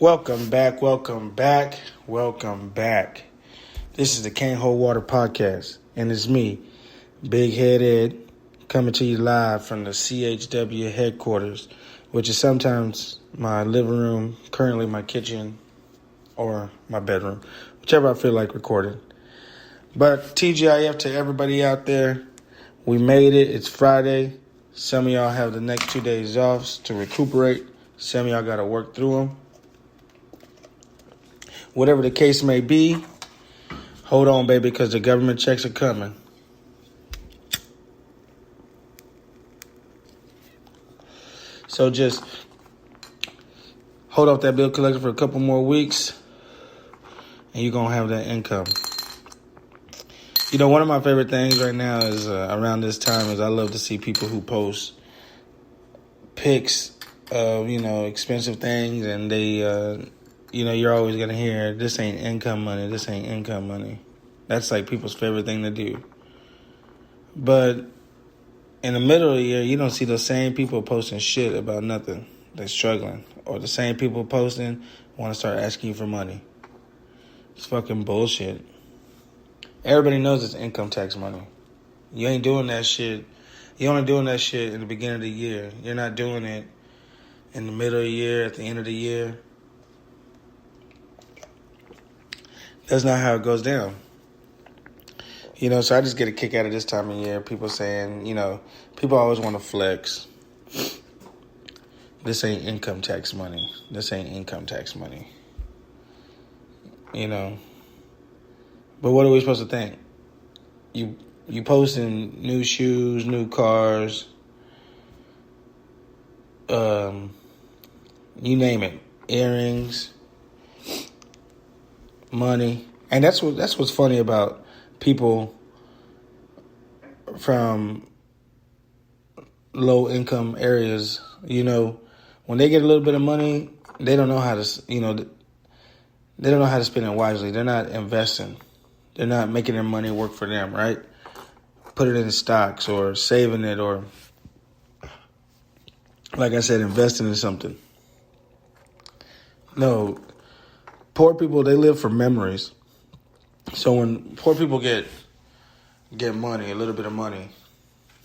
Welcome back, welcome back, welcome back. This is the Can't Hold Water podcast, and it's me, Big Head Ed, coming to you live from the CHW headquarters, which is sometimes my living room, currently my kitchen, or my bedroom, whichever I feel like recording. But TGIF to everybody out there, we made it. It's Friday. Some of y'all have the next 2 days off to recuperate. Some of y'all got to work through them. Whatever the case may be, hold on, baby, because the government checks are coming. So just hold off that bill collector for a couple more weeks, and you're going to have that income. You know, one of my favorite things right now is around this time is I love to see people who post pics of, expensive things, and they... you're always going to hear, this ain't income money, this ain't income money. That's like people's favorite thing to do. But in the middle of the year, you don't see those same people posting shit about nothing. They're struggling. Or the same people posting want to start asking you for money. It's fucking bullshit. Everybody knows it's income tax money. You ain't doing that shit. You're only doing that shit in the beginning of the year. You're not doing it in the middle of the year, at the end of the year. That's not how it goes down. So I just get a kick out of this time of year. People saying, people always want to flex. This ain't income tax money. This ain't income tax money. But what are we supposed to think? You posting new shoes, new cars, you name it, earrings, money. And that's what's funny about people from low income areas. When they get a little bit of money, they don't know how to, they don't know how to spend it wisely. They're not investing. They're not making their money work for them, right? Put it in stocks or saving it, or, like I said, investing in something. No. Poor people, they live for memories. So when poor people get money, a little bit of money,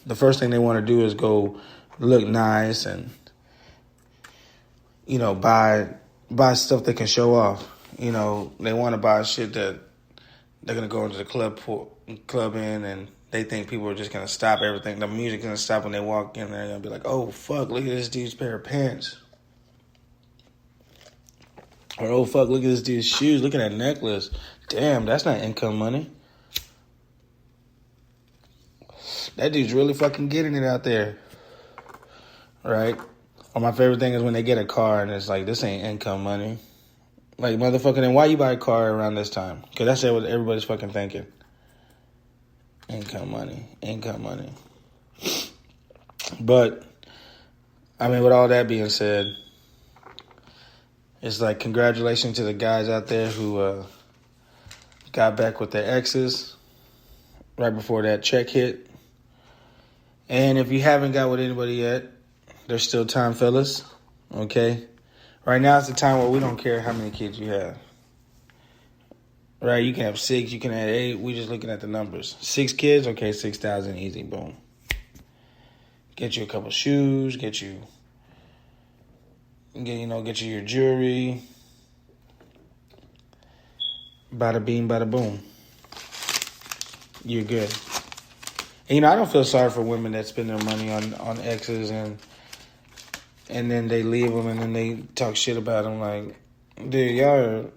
the first thing they want to do is go look nice and, buy stuff they can show off. They want to buy shit that they're going to go into the club in, and they think people are just going to stop everything. The music's going to stop when they walk in. They're going to be like, oh, fuck, look at this dude's pair of pants. Or, oh, fuck, look at this dude's shoes. Look at that necklace. Damn, that's not income money. That dude's really fucking getting it out there. Right? Or my favorite thing is when they get a car and it's like, this ain't income money. Like, motherfucker, then why you buy a car around this time? Because that's what everybody's fucking thinking. Income money. Income money. But, with all that being said, it's like, congratulations to the guys out there who got back with their exes right before that check hit. And if you haven't got with anybody yet, there's still time, fellas. Okay? Right now is the time where we don't care how many kids you have. Right? You can have 6, you can have 8. We're just looking at the numbers. 6 kids? Okay, 6,000, easy, boom. Get you a couple shoes, get you your jewelry. Bada bing, bada boom. You're good. And, I don't feel sorry for women that spend their money on exes and then they leave them and then they talk shit about them. Like, dude,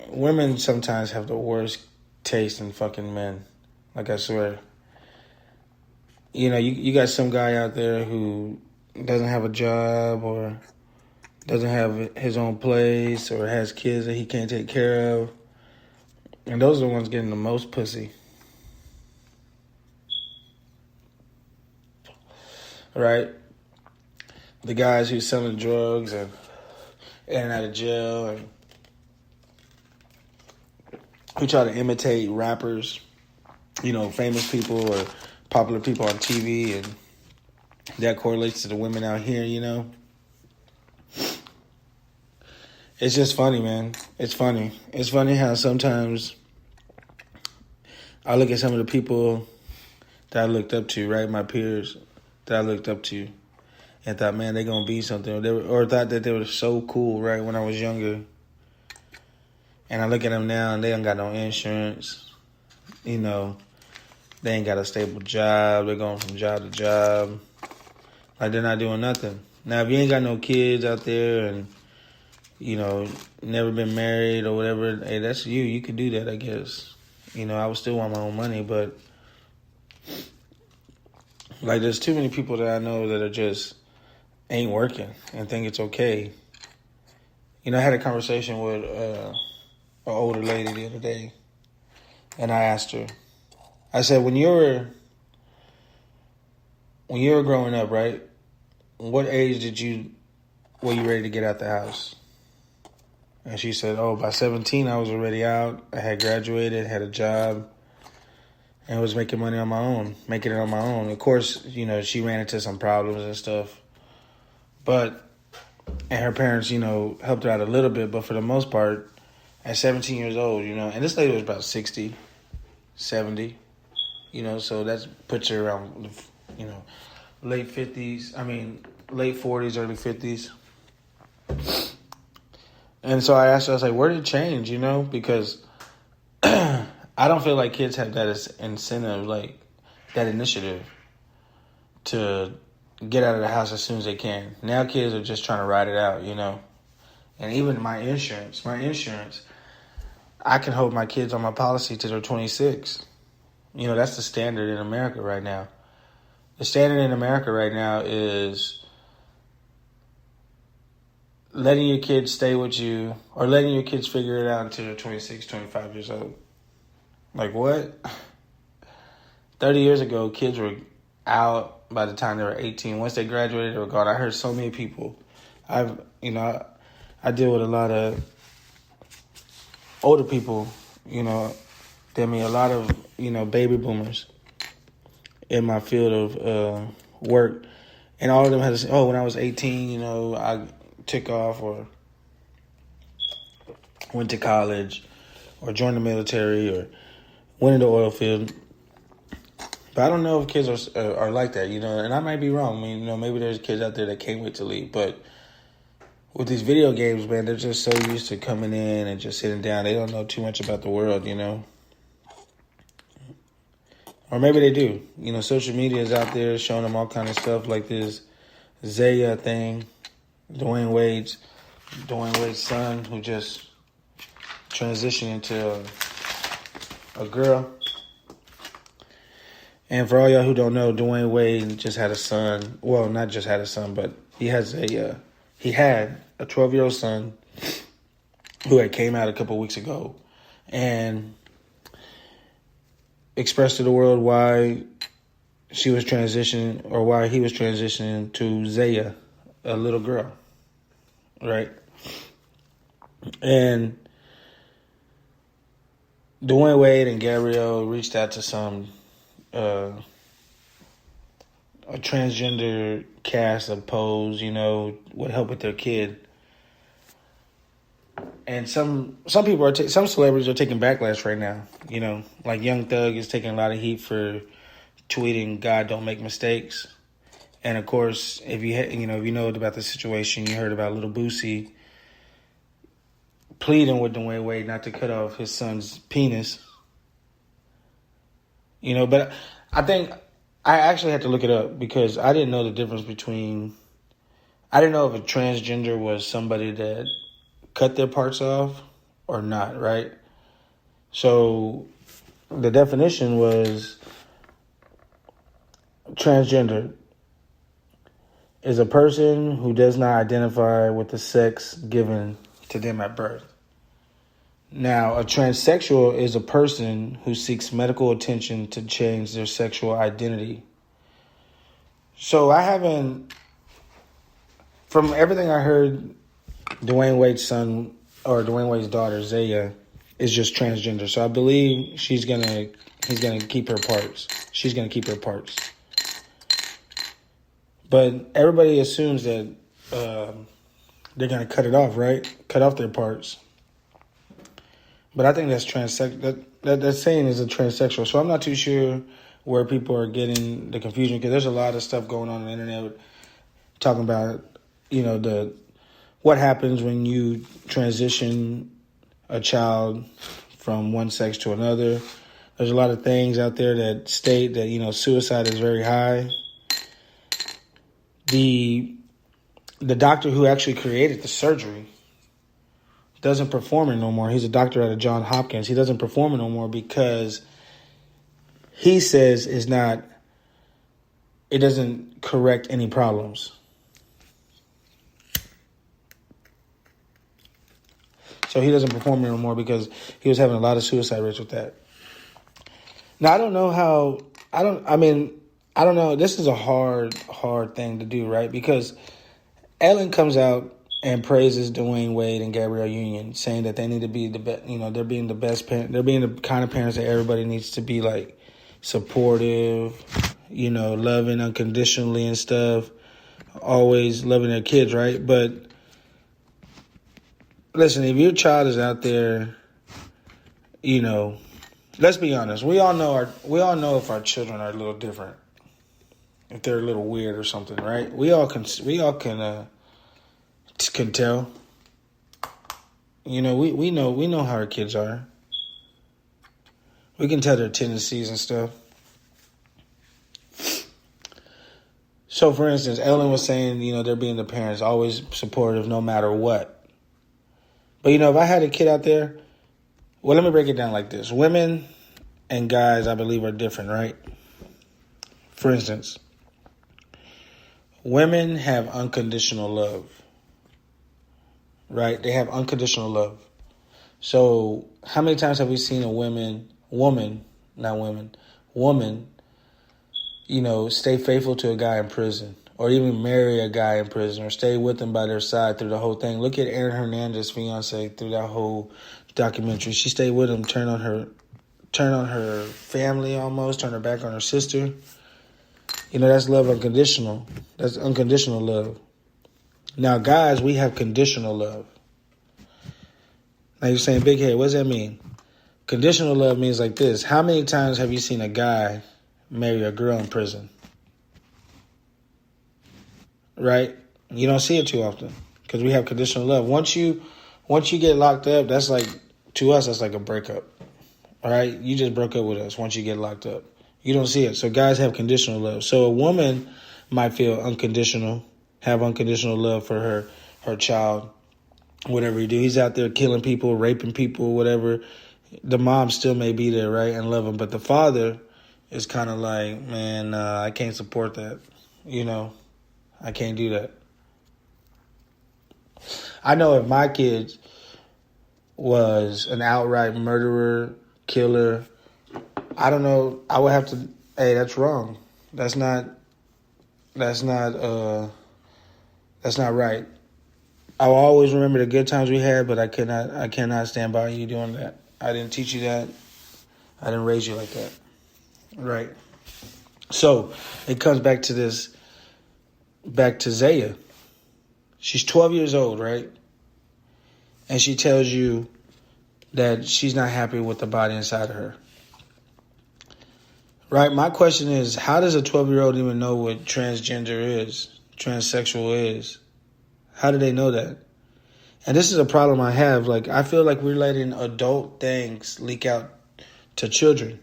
women sometimes have the worst taste in fucking men. Like, I swear. You got some guy out there who doesn't have a job or doesn't have his own place or has kids that he can't take care of. And those are the ones getting the most pussy. Right? The guys who selling drugs and in and out of jail and who try to imitate rappers, famous people or popular people on TV, and that correlates to the women out here, It's just funny, man. It's funny. It's funny how sometimes I look at some of the people that I looked up to, right? My peers that I looked up to, and thought, man, they're going to be something. Or thought that they were so cool, right, when I was younger. And I look at them now, and they don't got no insurance. You know, they ain't got a stable job. They're going from job to job. Like, they're not doing nothing. Now, if you ain't got no kids out there and, you know, never been married or whatever, hey, that's you. You could do that, I guess. You know, I would still want my own money, but, like, there's too many people that I know that are just ain't working and think it's okay. You know, I had a conversation with an older lady the other day, and I asked her, I said, when you were growing up, right, what age were you ready to get out the house? And she said, by 17, I was already out. I had graduated, had a job, and was making money on my own, making it on my own. Of course, you know, she ran into some problems and stuff. And her parents, you know, helped her out a little bit. But for the most part, at 17 years old, you know, and this lady was about 60, 70, you know, so that puts her around, you know, late 40s, early 50s. And so I asked her, I was like, where did it change, you know? Because I don't feel like kids have that incentive, like that initiative to get out of the house as soon as they can. Now kids are just trying to ride it out, you know? And even my insurance, I can hold my kids on my policy till they're 26. You know, that's the standard in America right now. The standard in America right now is letting your kids stay with you or letting your kids figure it out until they're 26, 25 years old. Like, what? 30 years ago, kids were out by the time they were 18. Once they graduated, they were gone. I heard so many people. I deal with a lot of older people, you know, a lot of, you know, baby boomers in my field of work. And all of them had to say, when I was 18, you know, I took off or went to college or joined the military or went into the oil field. But I don't know if kids are like that, you know, and I might be wrong. I mean, you know, maybe there's kids out there that can't wait to leave. But with these video games, man, they're just so used to coming in and just sitting down. They don't know too much about the world, you know. Or maybe they do. You know, social media is out there showing them all kind of stuff like this Zaya thing. Dwayne Wade's son, who just transitioned into a girl. And for all y'all who don't know, Dwayne Wade just had a son. Well, not just had a son, but he had a 12-year-old son who had came out a couple weeks ago and expressed to the world why he was transitioning to Zaya, a little girl, right? And Dwayne Wade and Gabrielle reached out to some a transgender cast of Pose, you know, would help with their kid. And some celebrities are taking backlash right now, you know, like Young Thug is taking a lot of heat for tweeting "God don't make mistakes." And of course, if you know about the situation, you heard about Little Boosie pleading with Dwayne Wade not to cut off his son's penis. You know, but I think I actually had to look it up because I didn't know the difference between. I didn't know if a transgender was somebody that cut their parts off or not, right? So the definition was transgender is a person who does not identify with the sex given to them at birth. Now, a transsexual is a person who seeks medical attention to change their sexual identity. So from everything I heard, Dwayne Wade's daughter, Zaya, is just transgender. So I believe he's gonna keep her parts. She's gonna keep her parts. But everybody assumes that they're going to cut it off, right? Cut off their parts. But I think that's that saying is a transsexual. So I'm not too sure where people are getting the confusion, because there's a lot of stuff going on the internet talking about, what happens when you transition a child from one sex to another. There's a lot of things out there that state that, suicide is very high. The doctor who actually created the surgery doesn't perform it no more. He's a doctor out of Johns Hopkins. He doesn't perform it no more because he says it doesn't correct any problems. So he doesn't perform it no more because he was having a lot of suicide rates with that. Now, I don't know. This is a hard thing to do, right? Because Ellen comes out and praises Dwayne Wade and Gabrielle Union, saying that they need to be the best. They're being the best parent. They're being the kind of parents that everybody needs to be, like, supportive, loving unconditionally and stuff, always loving their kids, right? But listen, if your child is out there, let's be honest. We all know if our children are a little different, if they're a little weird or something, right? We all can tell. We know how our kids are. We can tell their tendencies and stuff. So, for instance, Ellen was saying, they're being the parents, always supportive no matter what. But, if I had a kid out there, well, let me break it down like this. Women and guys, I believe, are different, right? For instance, women have unconditional love, right? They have unconditional love. So how many times have we seen a woman, stay faithful to a guy in prison, or even marry a guy in prison, or stay with him by their side through the whole thing? Look at Aaron Hernandez's fiance through that whole documentary. She stayed with him, turn on her family almost, turn her back on her sister. That's love unconditional. That's unconditional love. Now, guys, we have conditional love. Now, you're saying, Big Head, what does that mean? Conditional love means like this. How many times have you seen a guy marry a girl in prison? Right? You don't see it too often because we have conditional love. Once you get locked up, that's like, to us, that's like a breakup. All right? You just broke up with us once you get locked up. You don't see it. So guys have conditional love. So a woman might feel have unconditional love for her child, whatever he do. He's out there killing people, raping people, whatever. The mom still may be there, right, and love him. But the father is kind of like, man, I can't support that. I can't do that. I know if my kid was an outright murderer, killer, I don't know, I would have to, hey, that's wrong. That's not right. I will always remember the good times we had, but I cannot stand by you doing that. I didn't teach you that. I didn't raise you like that. Right. So it comes back to Zaya. She's 12 years old, right? And she tells you that she's not happy with the body inside of her. Right? My question is, how does a 12-year-old even know what transgender is, transsexual is? How do they know that? And this is a problem I have. Like, I feel like we're letting adult things leak out to children.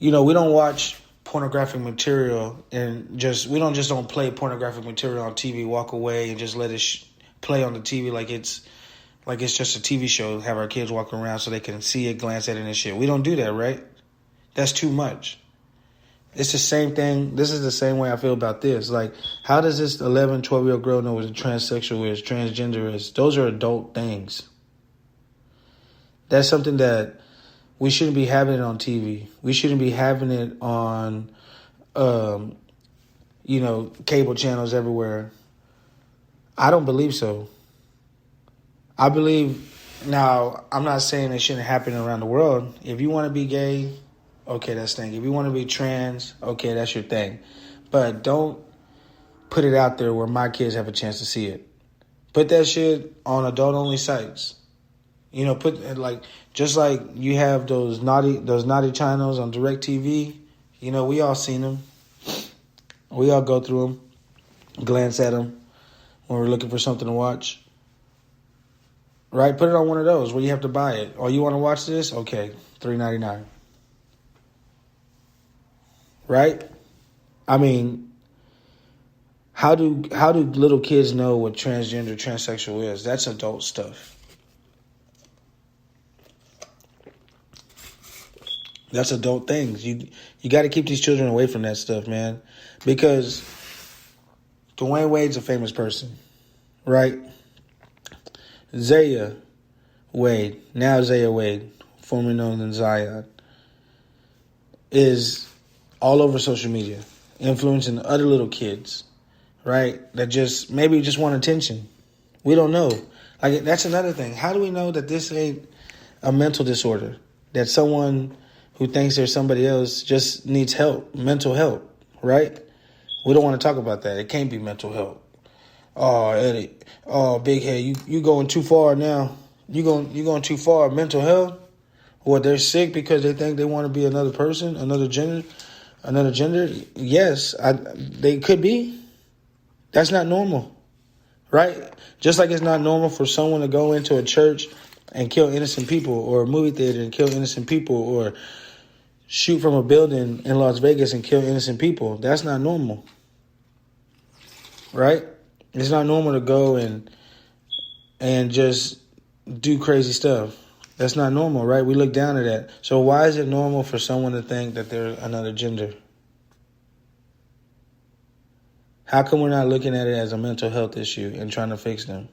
We don't watch pornographic material and we don't play pornographic material on TV, walk away and just let it play on the TV like it's just a TV show, have our kids walk around so they can see it, glance at it and shit. We don't do that, right? That's too much. It's the same thing. This is the same way I feel about this. Like, how does this 11, 12-year-old girl know what a transsexual is, transgender is? Those are adult things. That's something that we shouldn't be having it on TV. We shouldn't be having it on, cable channels everywhere. I don't believe so. I believe, now, I'm not saying it shouldn't happen around the world. If you want to be gay, okay, that's thing. If you want to be trans, okay, that's your thing. But don't put it out there where my kids have a chance to see it. Put that shit on adult-only sites. Put just like you have those naughty channels on DirecTV. We all seen them. We all go through them, glance at them when we're looking for something to watch. Right? Put it on one of those where you have to buy it. Oh, you want to watch this? Okay, $3.99. Right? I mean, how do little kids know what transgender, transsexual is? That's adult stuff. That's adult things. You got to keep these children away from that stuff, man. Because Dwayne Wade's a famous person, right? Zaya Wade, now Zaya Wade, formerly known as Zaya, is all over social media, influencing other little kids, right? That just want attention. We don't know. Like, that's another thing. How do we know that this ain't a mental disorder? That someone who thinks they're somebody else just needs help, mental help, right? We don't want to talk about that. It can't be mental help. Oh, Eddie. Oh, big head. You going too far now. You going too far. Mental health. What, they're sick because they think they want to be another person, another gender. Yes, they could be. That's not normal, right? Just like it's not normal for someone to go into a church and kill innocent people, or a movie theater and kill innocent people, or shoot from a building in Las Vegas and kill innocent people. That's not normal, right? It's not normal to go and just do crazy stuff. That's not normal, right? We look down at that. So why is it normal for someone to think that they're another gender? How come we're not looking at it as a mental health issue and trying to fix them?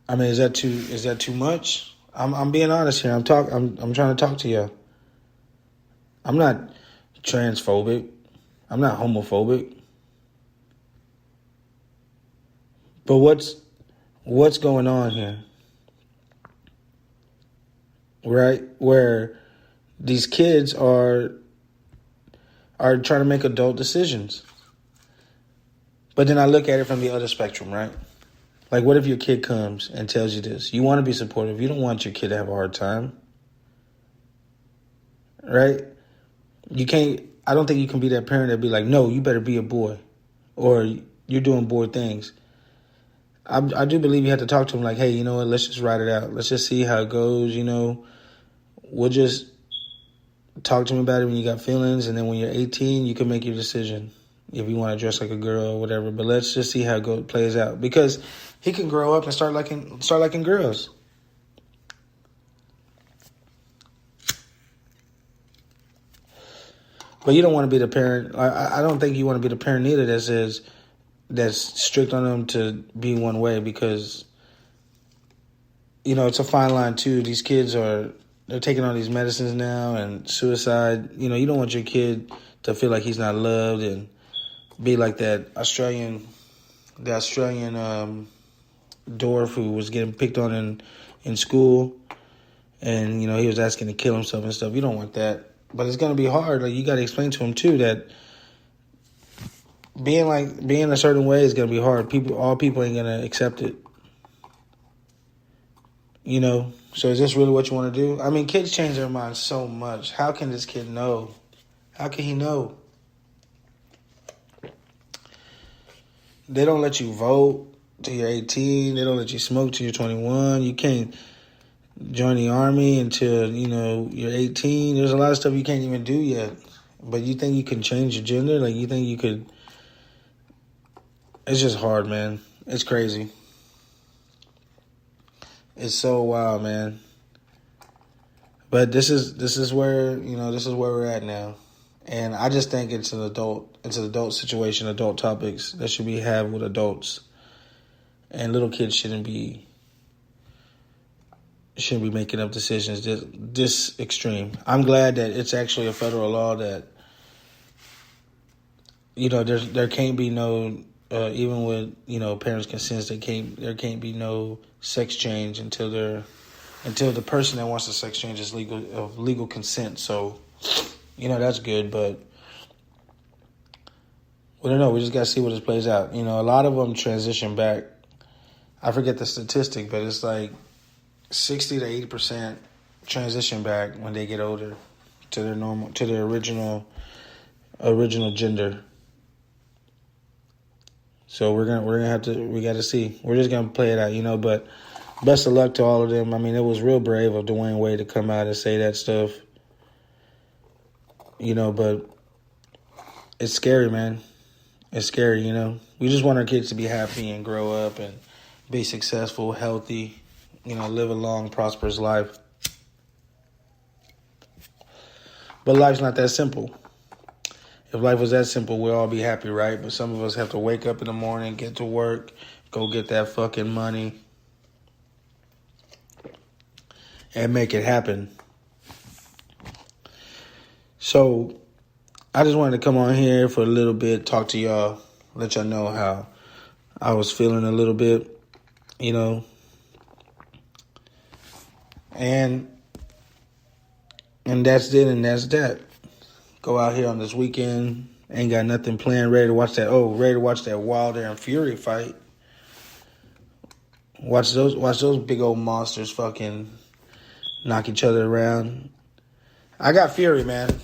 I mean, is that too much? I'm being honest here. I'm trying to talk to you. I'm not transphobic. I'm not homophobic. But what's going on here? Right? Where these kids are trying to make adult decisions. But then I look at it from the other spectrum, right? Like, what if your kid comes and tells you this? You want to be supportive. You don't want your kid to have a hard time. Right? I don't think you can be that parent that be like, no, you better be a boy. Or you're doing boy things. I do believe you have to talk to him like, hey, you know what? Let's just ride it out. Let's just see how it goes, We'll just talk to me about it when you got feelings. And then when you're 18, you can make your decision. If you want to dress like a girl or whatever. But let's just see how it plays out. Because he can grow up and start liking girls. But you don't want to be the parent. I don't think you want to be the parent either that's strict on them to be one way, because, it's a fine line too. These kids they're taking on these medicines now, and suicide. You don't want your kid to feel like he's not loved and be like that Australian dwarf who was getting picked on in school, and he was asking to kill himself and stuff. You don't want that. But it's gonna be hard. Like, you got to explain to him too that being a certain way is gonna be hard. All people ain't gonna accept it. So is this really what you want to do? I mean, kids change their minds so much. How can this kid know? How can he know? They don't let you vote till you're 18. They don't let you smoke till you're 21. You can't join the army until, you're 18. There's a lot of stuff you can't even do yet. But you think you can change your gender? Like, you think you could? It's just hard, man. It's crazy. It's so wild, man. But this is where we're at now. And I just think it's an adult situation, adult topics that should be had with adults. And little kids shouldn't be making up decisions this extreme. I'm glad that it's actually a federal law that, there can't be no, even with, parents' consent, there can't be no sex change until the person that wants the sex change is legal consent. So, that's good. But We don't know. We just got to see what this plays out. You know, a lot of them transition back. I forget the statistic, but it's like 60 to 80% transition back when they get older to their original gender. So we're gonna have to. We got to see. We're just gonna play it out, you know. But best of luck to all of them. I mean, it was real brave of Dwayne Wade to come out and say that stuff. You know, but it's scary, man. It's scary, you know. We just want our kids to be happy and grow up and be successful, healthy, you know, live a long, prosperous life. But life's not that simple. If life was that simple, we'd all be happy, right? But some of us have to wake up in the morning, get to work, go get that fucking money, and make it happen. So I just wanted to come on here for a little bit, talk to y'all, let y'all know how I was feeling a little bit, you know. And that's it, and that's that. Go out here on this weekend, ain't got nothing planned, ready to watch that Wilder and Fury fight. Watch those big old monsters fucking knock each other around. I got Fury, man.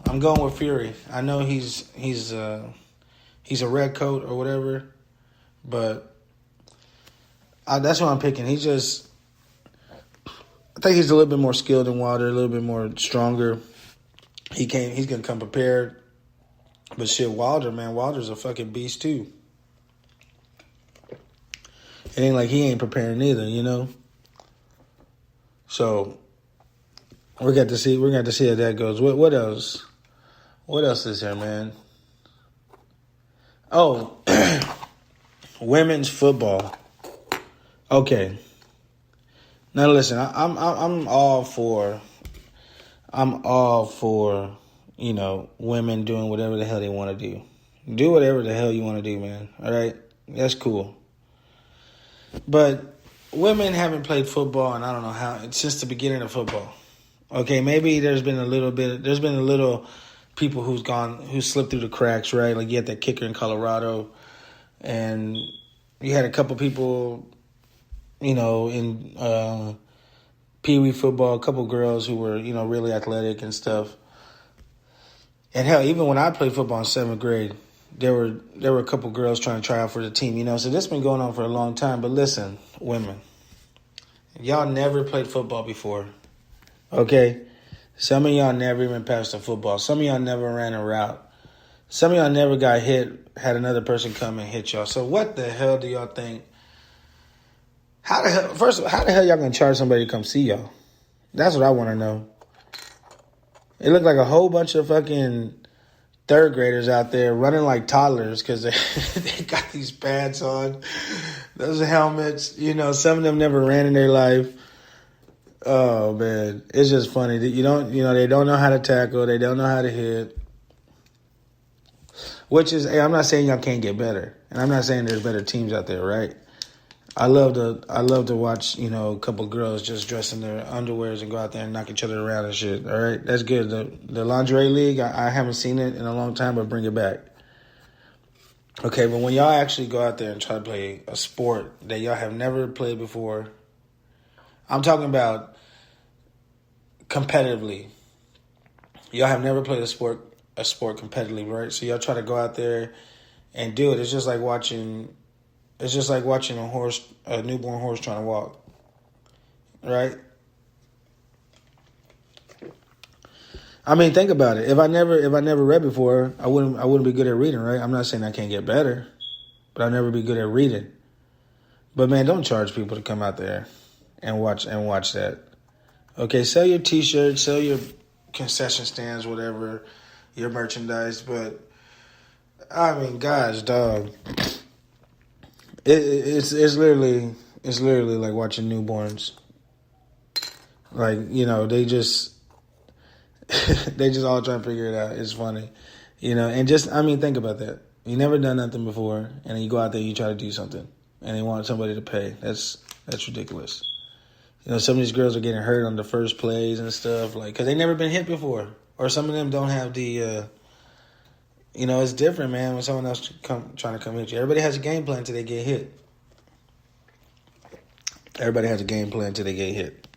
I'm going with Fury. I know he's a red coat or whatever, but that's what I'm picking. I think he's a little bit more skilled than Wilder, a little bit more stronger. He's gonna come prepared. But shit, Wilder's a fucking beast too. It ain't like he ain't preparing either, you know. So we're going to see how that goes. What else? What else is there, man? Oh, women's football. Okay. Now listen, I'm all for, you know, women doing whatever the hell they want to do. Do whatever the hell you want to do, man. All right? That's cool. But women haven't played football, and I don't know how, since the beginning of football. Okay, maybe there's been a little people who slipped through the cracks, right? Like you had that kicker in Colorado, and you had a couple people, you know, in Pee Wee football, a couple girls who were, you know, really athletic and stuff. And hell, even when I played football in 7th grade, there were a couple girls trying to try out for the team, you know. So this has been going on for a long time. But listen, women, y'all never played football before, okay? Some of y'all never even passed a football. Some of y'all never ran a route. Some of y'all never got hit, had another person come and hit y'all. So what the hell do y'all think? How the hell y'all gonna charge somebody to come see y'all? That's what I want to know. It looked like a whole bunch of fucking 3rd graders out there running like toddlers because they got these pads on, those helmets. You know, some of them never ran in their life. Oh man, it's just funny that they don't know how to tackle, they don't know how to hit. Which is, hey, I'm not saying y'all can't get better, and I'm not saying there's better teams out there, right? I love to watch, you know, a couple girls just dress in their underwears and go out there and knock each other around and shit. All right, that's good. The lingerie league, I haven't seen it in a long time, but bring it back. Okay, but when y'all actually go out there and try to play a sport that y'all have never played before, I'm talking about competitively. Y'all have never played a sport competitively, right? So y'all try to go out there and do it. It's just like watching a newborn horse trying to walk, right? I mean, think about it. If I never read before, I wouldn't be good at reading, right? I'm not saying I can't get better, but I'll never be good at reading. But man, don't charge people to come out there and watch that. Okay, sell your T-shirts, sell your concession stands, whatever, your merchandise. But I mean, guys, dog. It's literally like watching newborns. Like, you know, they just all trying to figure it out. It's funny, you know. And just, I mean, think about that. You never done nothing before, and then you go out there, you try to do something, and they want somebody to pay. That's ridiculous. You know, some of these girls are getting hurt on the first plays and stuff, like, because they never been hit before, or some of them don't have the You know, it's different, man, when someone else trying to come hit you. Everybody has a game plan until they get hit. Everybody has a game plan until they get hit.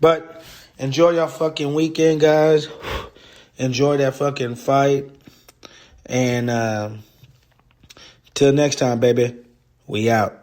But enjoy your fucking weekend, guys. Enjoy that fucking fight. And till next time, baby, we out.